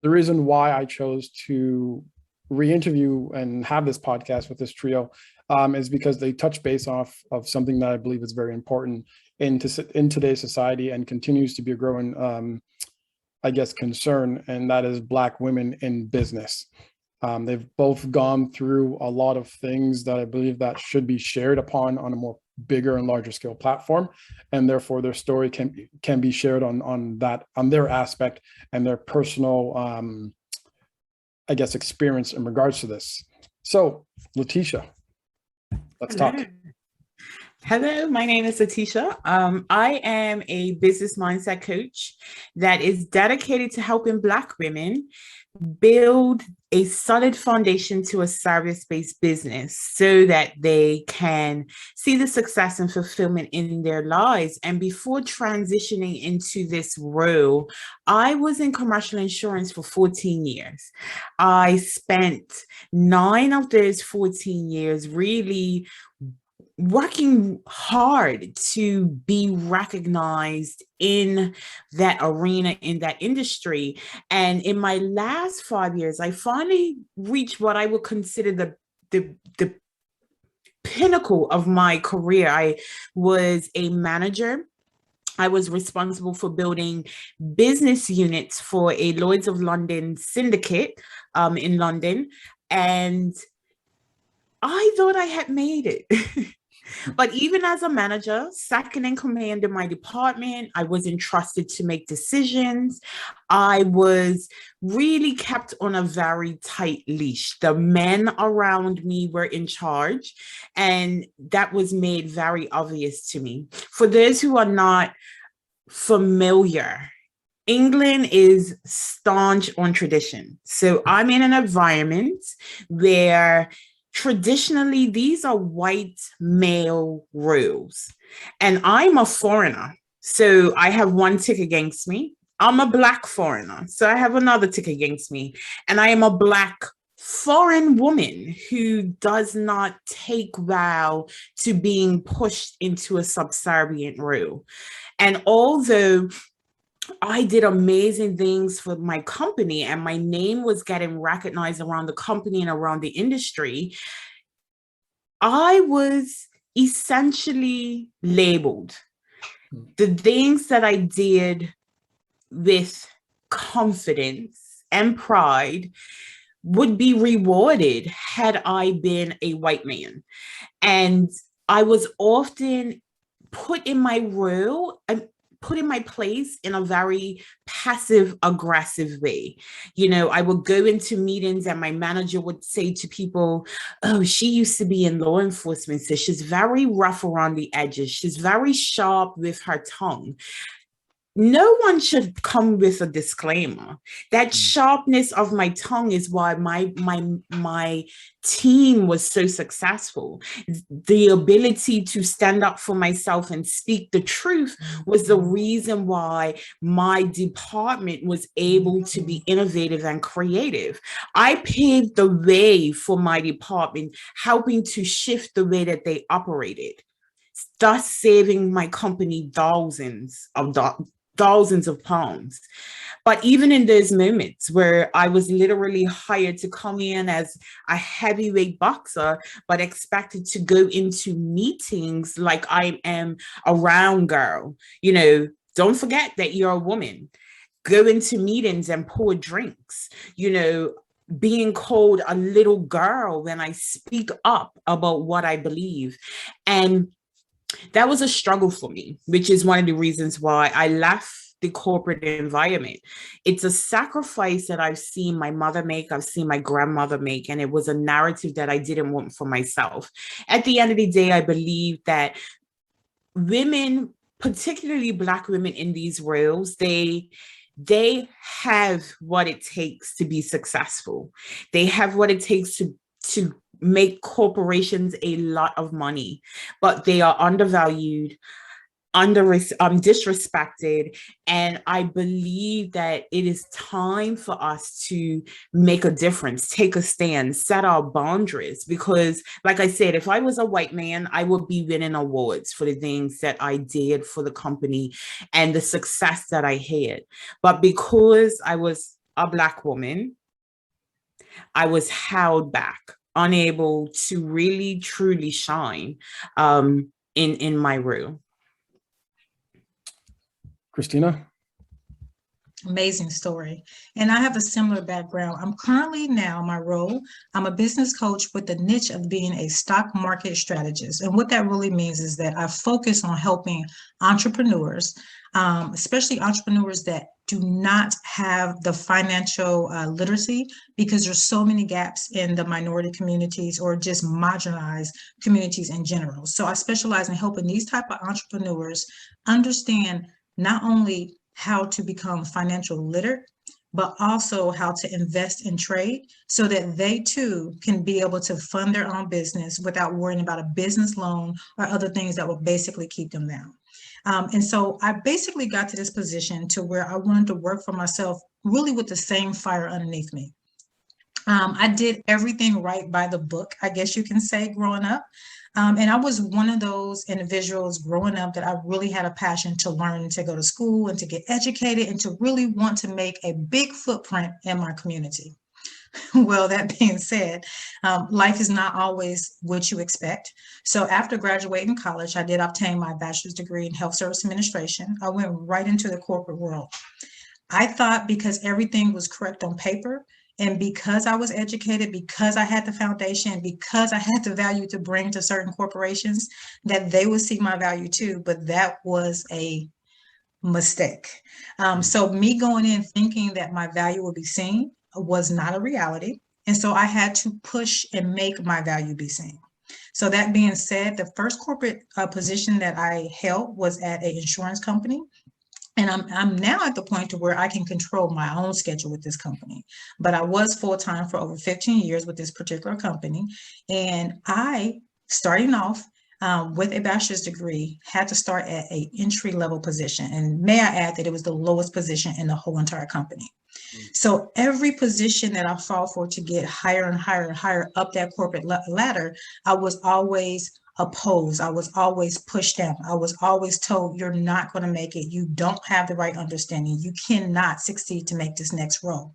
The reason why I chose to re-interview and have this podcast with this trio is because they touch base off of something that I believe is very important in today's society and continues to be a growing, I guess, concern, and that is Black women in business. They've both gone through a lot of things that I believe that should be shared upon on a more bigger and larger scale platform, and therefore their story can be shared on their aspect and their personal, I guess, experience in regards to this. So, Letitia, let's Hello. talk. Hello, my name is Letitia. I am a business mindset coach that is dedicated to helping Black women build a solid foundation to a service-based business so that they can see the success and fulfillment in their lives. And before transitioning into this role, I was in commercial insurance for 14 years. I spent 9 of those 14 years really working hard to be recognized in that arena, in that industry. And in my last 5 years, I finally reached what I would consider the pinnacle of my career. I was a manager. I was responsible for building business units for a Lloyd's of London syndicate in London. And I thought I had made it. But even as a manager, second in command in my department, I was entrusted to make decisions. I was really kept on a very tight leash. The men around me were in charge, and that was made very obvious to me. For those who are not familiar, England is staunch on tradition. So I'm in an environment where traditionally, these are white male roles, and I'm a foreigner. So I have one tick against me. I'm a Black foreigner. So I have another tick against me. And I am a Black foreign woman who does not take well to being pushed into a subservient role. And although I did amazing things for my company and my name was getting recognized around the company and around the industry, I was essentially labeled. The things that I did with confidence and pride would be rewarded had I been a white man. And I was often put in my role, put in my place in a very passive aggressive way. You know, I would go into meetings and my manager would say to people, oh, she used to be in law enforcement, so she's very rough around the edges. She's very sharp with her tongue. No one should come with a disclaimer. That sharpness of my tongue is why my team was so successful. The ability to stand up for myself and speak the truth was the reason why my department was able to be innovative and creative. I paved the way for my department, helping to shift the way that they operated, thus saving my company thousands of pounds. But even in those moments where I was literally hired to come in as a heavyweight boxer, but expected to go into meetings like I am a round girl, you know, don't forget that you're a woman. Go into meetings and pour drinks, you know, being called a little girl when I speak up about what I believe. And that was a struggle for me, which is one of the reasons why I left the corporate environment. It's a sacrifice that I've seen my mother make, I've seen my grandmother make, and it was a narrative that I didn't want for myself. At the end of the day, I believe that women, particularly Black women in these roles, they have what it takes to be successful. They have what it takes to make corporations a lot of money, but they are undervalued, disrespected. And I believe that it is time for us to make a difference, take a stand, set our boundaries. Because like I said, if I was a white man, I would be winning awards for the things that I did for the company and the success that I had. But because I was a Black woman, I was held back, unable to really truly shine in my role. Kristina? Amazing story. And I have a similar background. I'm currently now, my role, I'm a business coach with the niche of being a stock market strategist. And what that really means is that I focus on helping entrepreneurs, especially entrepreneurs that do not have the financial literacy, because there's so many gaps in the minority communities or just marginalized communities in general. So I specialize in helping these type of entrepreneurs understand not only how to become financial literate, but also how to invest and trade so that they too can be able to fund their own business without worrying about a business loan or other things that will basically keep them down. And so I basically got to this position to where I wanted to work for myself really with the same fire underneath me. I did everything right by the book, I guess you can say, growing up. And I was one of those individuals growing up that I really had a passion to learn and to go to school and to get educated and to really want to make a big footprint in my community. Well, that being said, life is not always what you expect. So after graduating college, I did obtain my bachelor's degree in health service administration. I went right into the corporate world. I thought because everything was correct on paper, and because I was educated, because I had the foundation, because I had the value to bring to certain corporations, that they would see my value too. But that was a mistake. So me going in thinking that my value would be seen was not a reality. And so I had to push and make my value be seen. So that being said, the first corporate position that I held was at an insurance company. And I'm now at the point to where I can control my own schedule with this company. But I was full-time for over 15 years with this particular company. And I, starting off with a bachelor's degree, had to start at an entry-level position. And may I add that it was the lowest position in the whole entire company. So every position that I fought for to get higher and higher and higher up that corporate ladder, I was always opposed. I was always pushed down. I was always told, you're not going to make it. You don't have the right understanding. You cannot succeed to make this next role.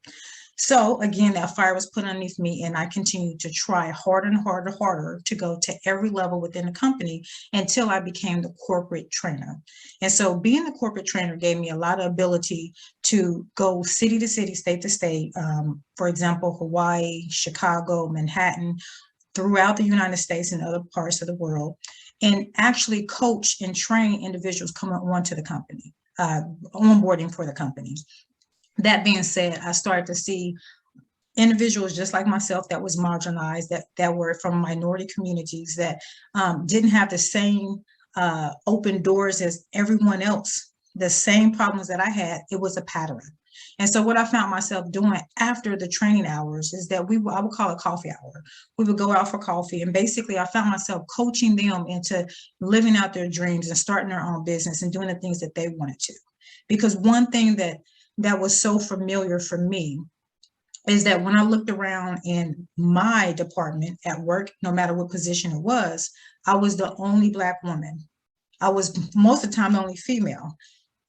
So again, that fire was put underneath me, and I continued to try harder and harder and harder to go to every level within the company until I became the corporate trainer. And so being the corporate trainer gave me a lot of ability to go city to city, state to state, for example, Hawaii, Chicago, Manhattan, throughout the United States and other parts of the world, and actually coach and train individuals coming onto the company, onboarding for the company. That being said, I started to see individuals just like myself that was marginalized, that were from minority communities, that didn't have the same open doors as everyone else, the same problems that I had. It was a pattern. And so what I found myself doing after the training hours is that I would call it coffee hour. We would go out for coffee, and basically I found myself coaching them into living out their dreams and starting their own business and doing the things that they wanted to. Because one thing that was so familiar for me is that when I looked around in my department at work, no matter what position it was, I was the only Black woman. I was most of the time the only female.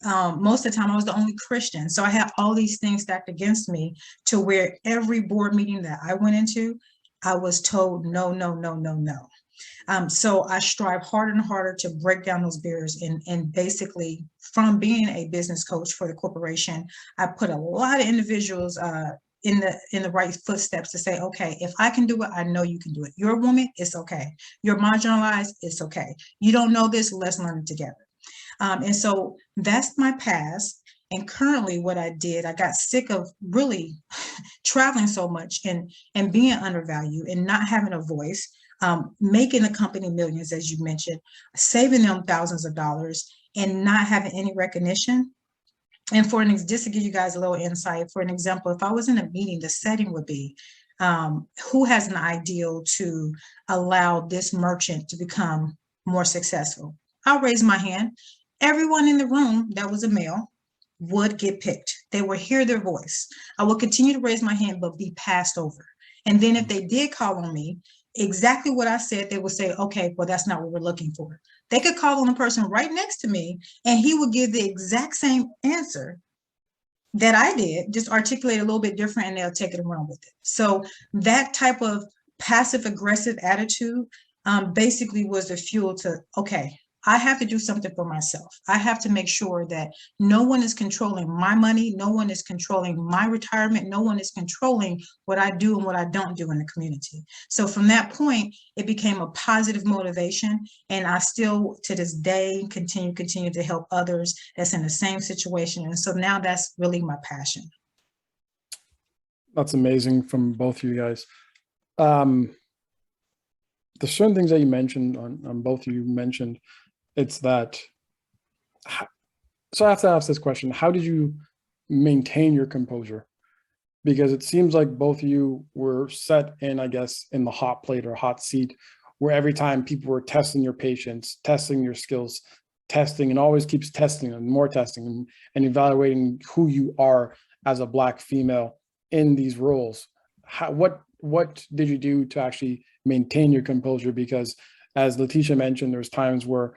Most of the time I was the only Christian. So I had all these things stacked against me to where every board meeting that I went into, I was told no, no, no, no, no. So I strive harder and harder to break down those barriers, and basically from being a business coach for the corporation, I put a lot of individuals in the right footsteps to say, okay, if I can do it, I know you can do it. You're a woman, it's okay. You're marginalized, it's okay. You don't know this, let's learn it together. And so that's my past. And currently what I did, I got sick of really traveling so much and being undervalued and not having a voice, making the company millions, as you mentioned, saving them thousands of dollars and not having any recognition. And just to give you guys a little insight, for an example, if I was in a meeting, the setting would be, who has an ideal to allow this merchant to become more successful? I'll raise my hand. Everyone in the room that was a male would get picked. They would hear their voice. I would continue to raise my hand, but be passed over. And then if they did call on me, exactly what I said, they would say, okay, well, that's not what we're looking for. They could call on the person right next to me and he would give the exact same answer, that I did, just articulate a little bit different and they'll take it and run with it. So that type of passive aggressive attitude basically was the fuel to, okay, I have to do something for myself. I have to make sure that no one is controlling my money. No one is controlling my retirement. No one is controlling what I do and what I don't do in the community. So from that point, it became a positive motivation. And I still, to this day, continue to help others that's in the same situation. And so now that's really my passion. That's amazing from both of you guys. There's certain things that you mentioned on both of you mentioned. It's that, so I have to ask this question: how did you maintain your composure? Because it seems like both of you were set in, I guess, in the hot plate or hot seat, where every time people were testing your patience, testing your skills, testing, and always keeps testing and more testing and evaluating who you are as a Black female in these roles. What did you do to actually maintain your composure? Because as Letitia mentioned, there was times where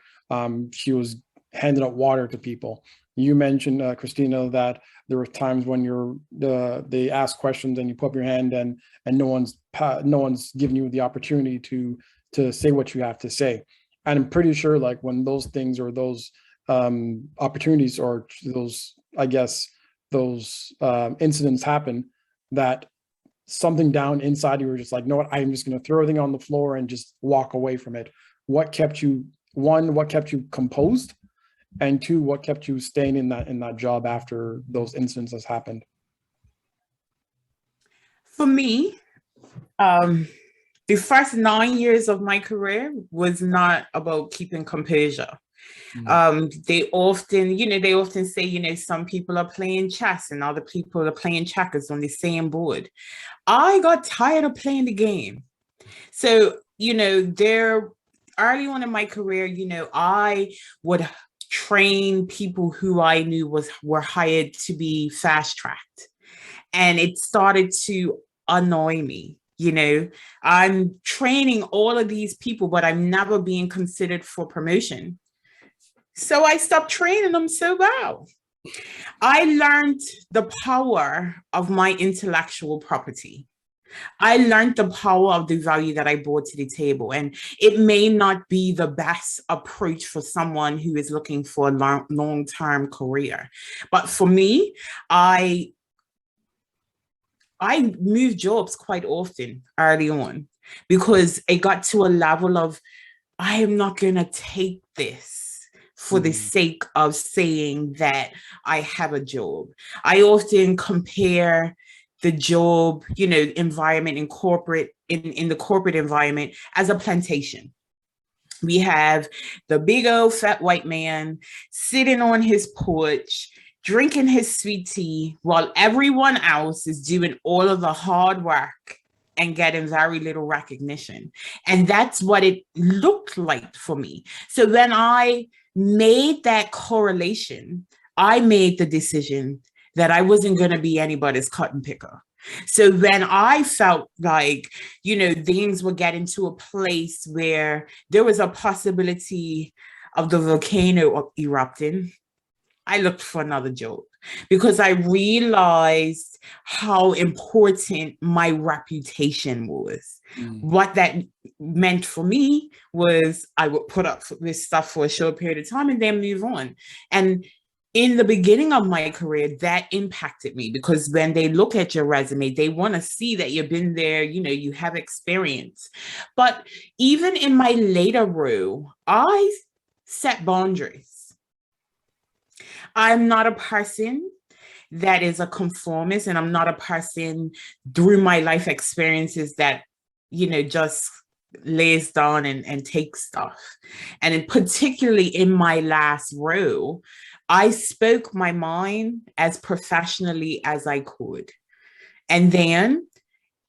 she was handing out water to people. You mentioned, Kristina, that there were times when they ask questions and you put up your hand and no one's giving you the opportunity to say what you have to say. And I'm pretty sure, like, when those things or those opportunities or those, I guess, those incidents happen, that something down inside you were just like, no, what, I'm just going to throw everything on the floor and just walk away from it. What kept you? One, what kept you composed, and two, what kept you staying in that job after those incidents happened? For me, the first 9 years of my career was not about keeping composure. They often say, some people are playing chess and other people are playing checkers on the same board. I got tired of playing the game. So, early on in my career, I would train people who I knew were hired to be fast-tracked. And it started to annoy me. I'm training all of these people, but I'm never being considered for promotion. So I stopped training them so well. I learned the power of my intellectual property. I learned the power of the value that I brought to the table. And it may not be the best approach for someone who is looking for a long-term career. But for me, I moved jobs quite often early on because it got to a level of, I am not going to take this for the sake of saying that I have a job. I often compare the job, environment in the corporate environment as a plantation. We have the big old fat white man sitting on his porch, drinking his sweet tea while everyone else is doing all of the hard work and getting very little recognition. And that's what it looked like for me. So when I made that correlation, I made the decision that I wasn't going to be anybody's cotton picker. So when I felt like, things were getting to a place where there was a possibility of the volcano erupting, I looked for another job because I realized how important my reputation was. What that meant for me was I would put up with stuff for a short period of time and then move on. And in the beginning of my career, that impacted me because when they look at your resume, they want to see that you've been there, you have experience. But even in my later role, I set boundaries. I'm not a person that is a conformist, and I'm not a person through my life experiences that, just lays down and takes stuff. And particularly in my last role, I spoke my mind as professionally as I could. And then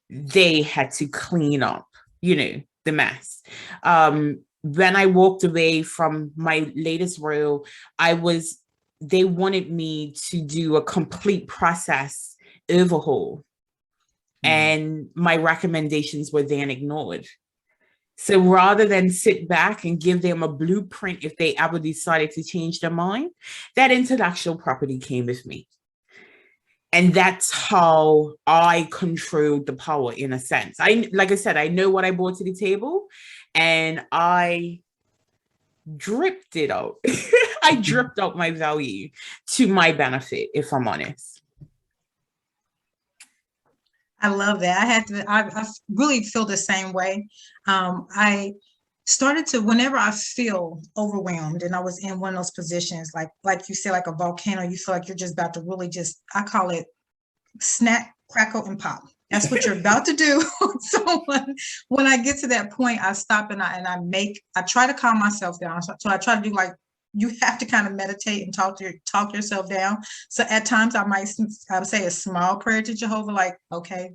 they had to clean up, the mess. When I walked away from my latest role, they wanted me to do a complete process overhaul. And my recommendations were then ignored. So rather than sit back and give them a blueprint if they ever decided to change their mind, that intellectual property came with me. And that's how I control the power, in a sense. Like I said, I know what I brought to the table, and I dripped it out. I dripped out my value to my benefit, if I'm honest. I love that. I really feel the same way. I started to, whenever I feel overwhelmed and I was in one of those positions, like you said, like a volcano, you feel like you're just about to really just, I call it snap, crackle, and pop. That's what you're about to do. So when I get to that point, I stop and I try to calm myself down. So I try to do, like, you have to kind of meditate and talk yourself down. So at times I would say a small prayer to Jehovah, like, okay,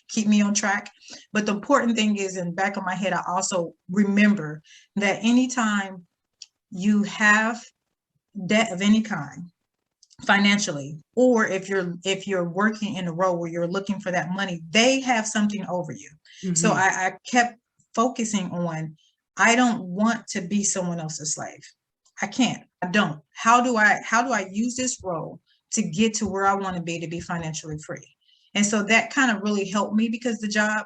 keep me on track. But the important thing is, in the back of my head, I also remember that anytime you have debt of any kind, financially, or if you're working in a role where you're looking for that money, they have something over you. Mm-hmm. So I kept focusing on, I don't want to be someone else's slave. I can't. I don't. How do I use this role to get to where I want to be financially free? And so that kind of really helped me, because the job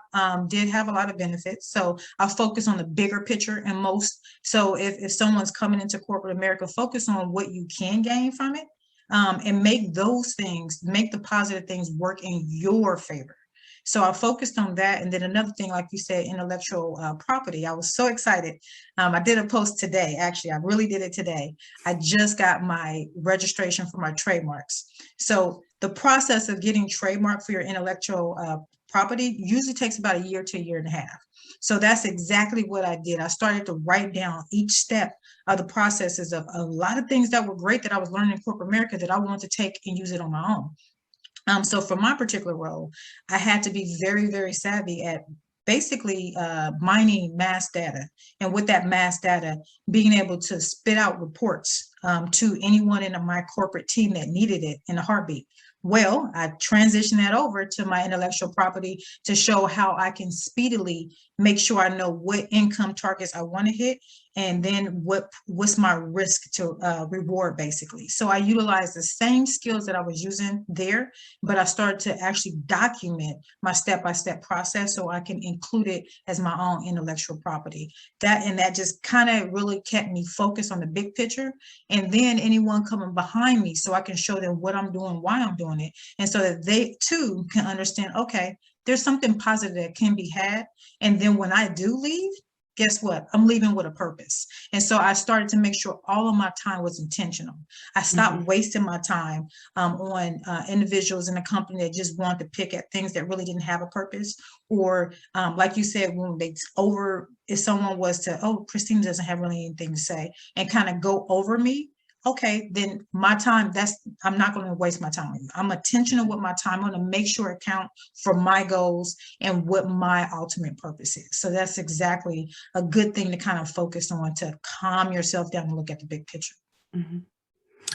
did have a lot of benefits. So I focus on the bigger picture and most. So if someone's coming into corporate America, focus on what you can gain from it. And make the positive things work in your favor. So I focused on that. And then another thing, like you said, intellectual property. I was so excited. I did a post today. Actually, I really did it today. I just got my registration for my trademarks. So the process of getting trademark for your intellectual property usually takes about a year to a year and a half. So that's exactly what I did. I started to write down each step of the processes of a lot of things that were great that I was learning in corporate America that I wanted to take and use it on my own. So for my particular role, I had to be very, very savvy at basically mining mass data. And with that mass data, being able to spit out reports to anyone in my corporate team that needed it in a heartbeat. Well, I transitioned that over to my intellectual property to show how I can speedily make sure I know what income targets I want to hit, and then what's my risk to reward, basically. So I utilized the same skills that I was using there, but I started to actually document my step-by-step process so I can include it as my own intellectual property. That just kind of really kept me focused on the big picture, and then anyone coming behind me, so I can show them what I'm doing, why I'm doing it, and so that they too can understand, okay, there's something positive that can be had. And then when I do leave, guess what? I'm leaving with a purpose. And so I started to make sure all of my time was intentional. I stopped wasting my time on individuals in a company that just wanted to pick at things that really didn't have a purpose. Or like you said, when if someone was to, oh, Kristina doesn't have really anything to say, and kind of go over me, okay, then my time, I'm not going to waste my time. I'm intentional with my time. I'm going to make sure I count for my goals and what my ultimate purpose is. So that's exactly a good thing to kind of focus on, to calm yourself down and look at the big picture. Mm-hmm.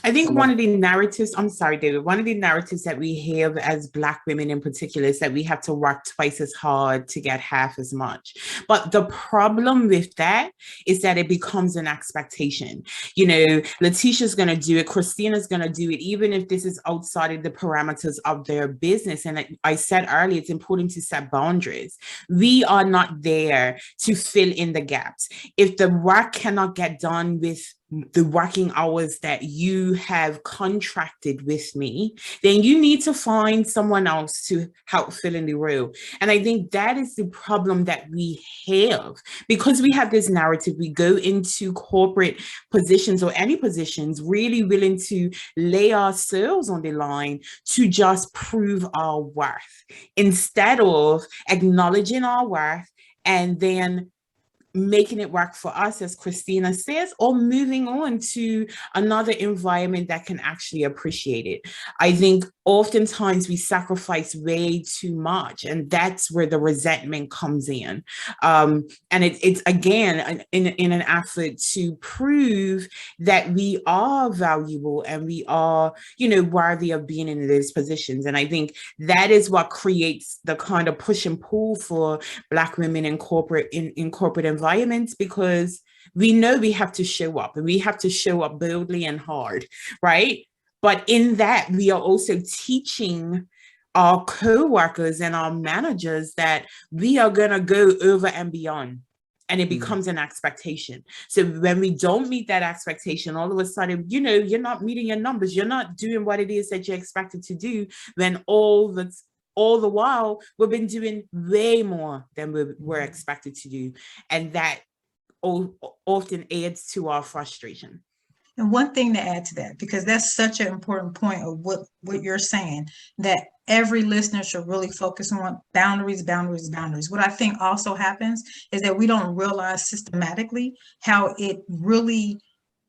I think one of the narratives, I'm sorry, David, one of the narratives that we have as Black women in particular is that we have to work twice as hard to get half as much. But the problem with that is that it becomes an expectation. You know, Letitia's going to do it, Kristina's going to do it, even if this is outside of the parameters of their business. And I said earlier, it's important to set boundaries. We are not there to fill in the gaps. If the work cannot get done with the working hours that you have contracted with me, then you need to find someone else to help fill in the role. And I think that is the problem that we have, because we have this narrative. We go into corporate positions or any positions really willing to lay ourselves on the line to just prove our worth, instead of acknowledging our worth and then making it work for us, as Kristina says, or moving on to another environment that can actually appreciate it. I think oftentimes we sacrifice way too much, and that's where the resentment comes in. And it's again in an effort to prove that we are valuable and we are, worthy of being in those positions. And I think that is what creates the kind of push and pull for Black women in corporate environments, because we know we have to show up, and we have to show up boldly and hard, right? But in that, we are also teaching our co-workers and our managers that we are going to go over and beyond. And it becomes an expectation. So when we don't meet that expectation, all of a sudden, you know, you're not meeting your numbers. You're not doing what it is that you're expected to do. When all the while, we've been doing way more than we were expected to do. And that often adds to our frustration. And one thing to add to that, because that's such an important point of what you're saying, that every listener should really focus on boundaries, boundaries, boundaries. What I think also happens is that we don't realize systematically how it really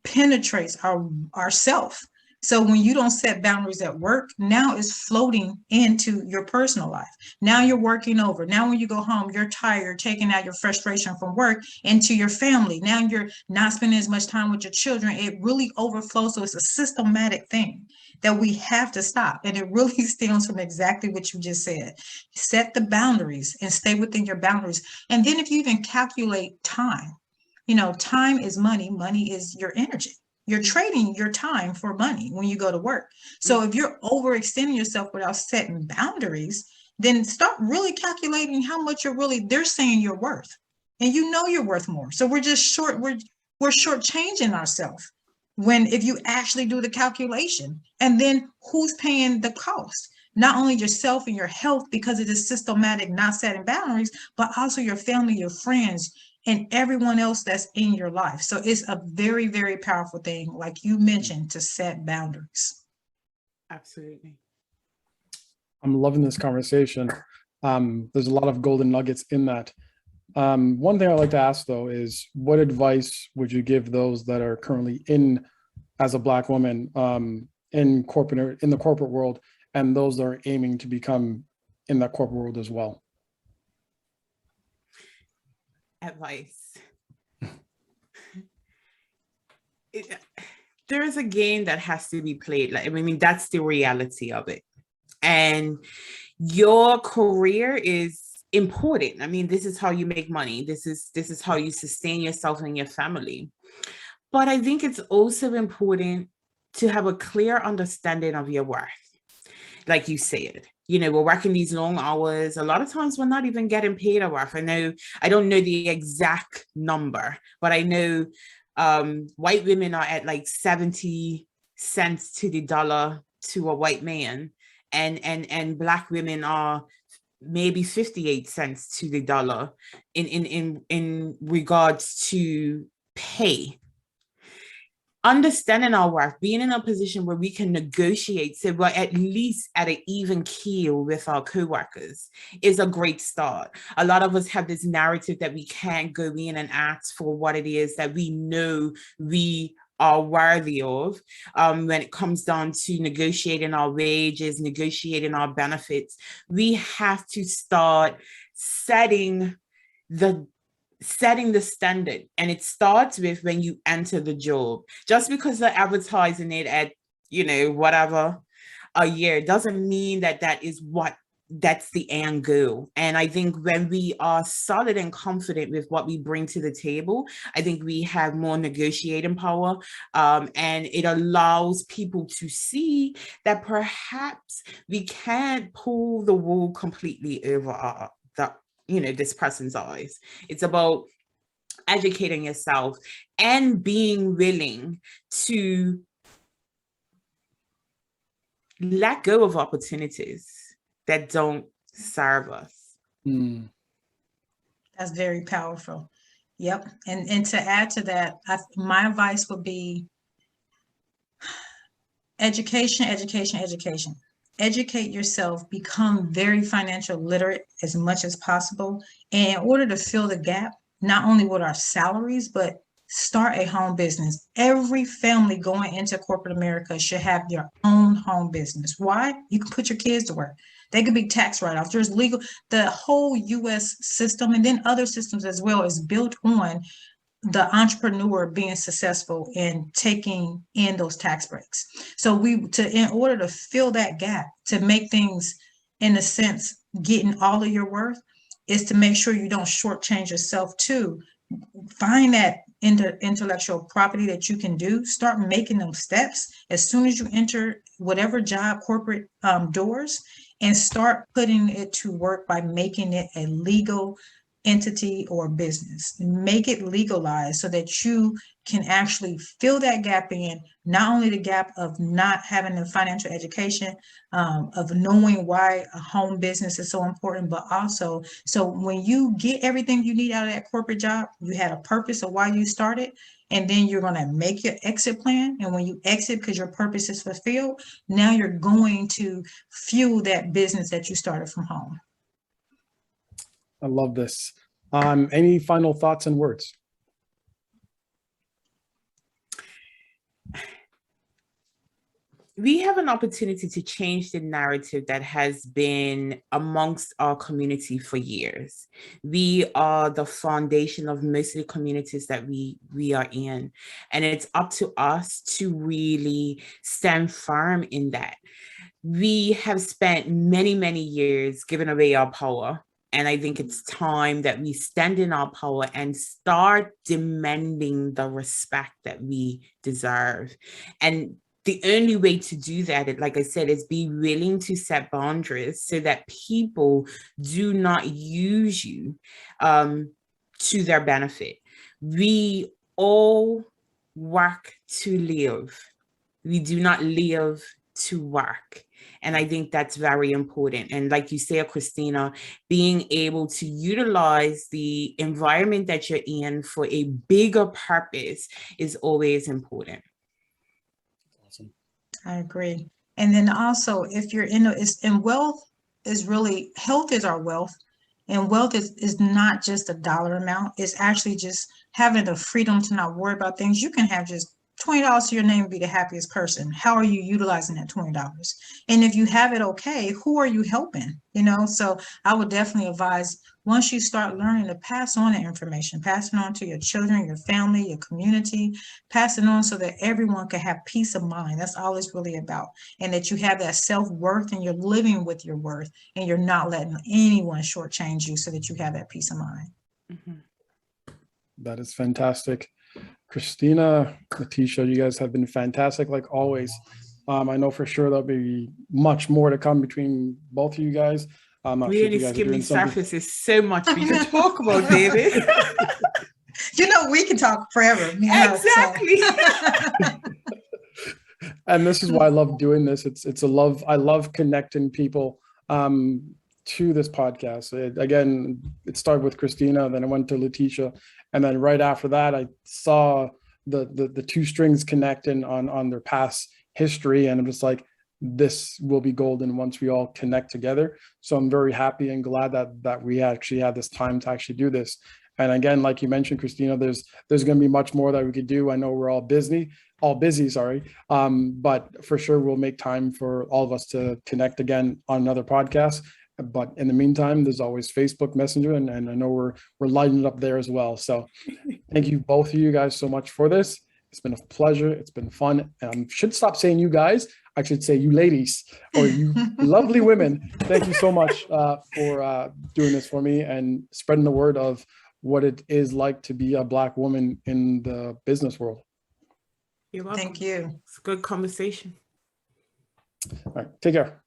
penetrates our self. So when you don't set boundaries at work, now it's floating into your personal life. Now you're working over. Now when you go home, you're tired, taking out your frustration from work into your family. Now you're not spending as much time with your children. It really overflows. So it's a systematic thing that we have to stop. And it really stems from exactly what you just said. Set the boundaries and stay within your boundaries. And then if you even calculate time, you know, time is money. Money is your energy. You're trading your time for money when you go to work. So if you're overextending yourself without setting boundaries, then start really calculating how much they're saying you're worth. And you know you're worth more. So we're shortchanging ourselves when if you actually do the calculation. And then who's paying the cost? Not only yourself and your health, because it is systematic, not setting boundaries, but also your family, your friends, and everyone else that's in your life. So it's a very, very powerful thing, like you mentioned, to set boundaries. Absolutely. I'm loving this conversation. There's a lot of golden nuggets in that. One thing I'd like to ask, though, is what advice would you give those that are currently as a Black woman, in the corporate world, and those that are aiming to become in that corporate world as well? Advice. There's a game that has to be played. Like, I mean, that's the reality of it. And your career is important. I mean, this is how you make money. This is how you sustain yourself and your family. But I think it's also important to have a clear understanding of your worth. Like you said, you know, we're working these long hours. A lot of times we're not even getting paid our worth. I don't know the exact number, but I know white women are at like 70 cents to the dollar to a white man, and Black women are maybe 58 cents to the dollar in regards to pay. Understanding our worth, being in a position where we can negotiate, so we're at least at an even keel with our co-workers, is a great start. A lot of us have this narrative that we can't go in and ask for what it is that we know we are worthy of. When it comes down to negotiating our wages, negotiating our benefits, we have to start setting the standard. And it starts with when you enter the job. Just because they're advertising it at, you know, whatever a year doesn't mean that that's the end goal. And I think when we are solid and confident with what we bring to the table, I think we have more negotiating power, and it allows people to see that perhaps we can't pull the wool completely over this person's eyes. It's about educating yourself and being willing to let go of opportunities that don't serve us. That's very powerful. Yep. And to add to that, my advice would be education. Educate yourself, become very financial literate as much as possible. And in order to fill the gap, not only with our salaries, but start a home business. Every family going into corporate America should have their own home business. Why? You can put your kids to work. They could be tax write-offs. There's legal, the whole US system, and then other systems as well, is built on the entrepreneur being successful in taking in those tax breaks. So in order to fill that gap, to make things, in a sense, getting all of your worth, is to make sure you don't shortchange yourself too. Find that intellectual property that you can do, start making them steps as soon as you enter whatever job, corporate doors, and start putting it to work by making it a legal entity or business. Make it legalized so that you can actually fill that gap in, not only the gap of not having the financial education, of knowing why a home business is so important, but also, so when you get everything you need out of that corporate job, you had a purpose of why you started, and then you're going to make your exit plan. And when you exit because your purpose is fulfilled, now you're going to fuel that business that you started from home. I love this. Any final thoughts and words? We have an opportunity to change the narrative that has been amongst our community for years. We are the foundation of most of the communities that we are in. And it's up to us to really stand firm in that. We have spent many, many years giving away our power. And I think it's time that we stand in our power and start demanding the respect that we deserve. And the only way to do that, like I said, is be willing to set boundaries so that people do not use you to their benefit. We all work to live. We do not live to work. And I think that's very important. And like you say, Kristina, being able to utilize the environment that you're in for a bigger purpose is always important. Awesome. I agree. And then also, if you're in wealth is really, health is our wealth. And wealth is not just a dollar amount. It's actually just having the freedom to not worry about things. You can have just $20 to your name and be the happiest person. How are you utilizing that $20? And if you have it okay, who are you helping? So I would definitely advise, once you start learning, to pass on the information, pass it on to your children, your family, your community, pass it on so that everyone can have peace of mind. That's all it's really about. And that you have that self-worth and you're living with your worth and you're not letting anyone shortchange you, so that you have that peace of mind. Mm-hmm. That is fantastic. Kristina, Letica, you guys have been fantastic, like always. I know for sure there'll be much more to come between both of you guys. I'm not we sure only if you guys skim are the doing something. surface. There's so much we can talk about, David. We can talk forever. Exactly. And this is why I love doing this. It's a love. I love connecting people to this podcast. It started with Kristina, then I went to Letica, and then right after that, I saw the two strings connecting on their past history, and I'm just like, this will be golden once we all connect together. So I'm very happy and glad that we actually had this time to actually do this. And again, like you mentioned, Kristina, there's going to be much more that we could do. I know we're all busy, sorry. But for sure, we'll make time for all of us to connect again on another podcast. But in the meantime, there's always Facebook Messenger, and I know we're lighting it up there as well. So thank you, both of you guys, so much for this. It's been a pleasure. It's been fun. Should stop saying you guys. I should say you ladies, or you lovely women. Thank you so much for doing this for me and spreading the word of what it is like to be a Black woman in the business world. You're welcome. Thank you. It's a good conversation. All right. Take care.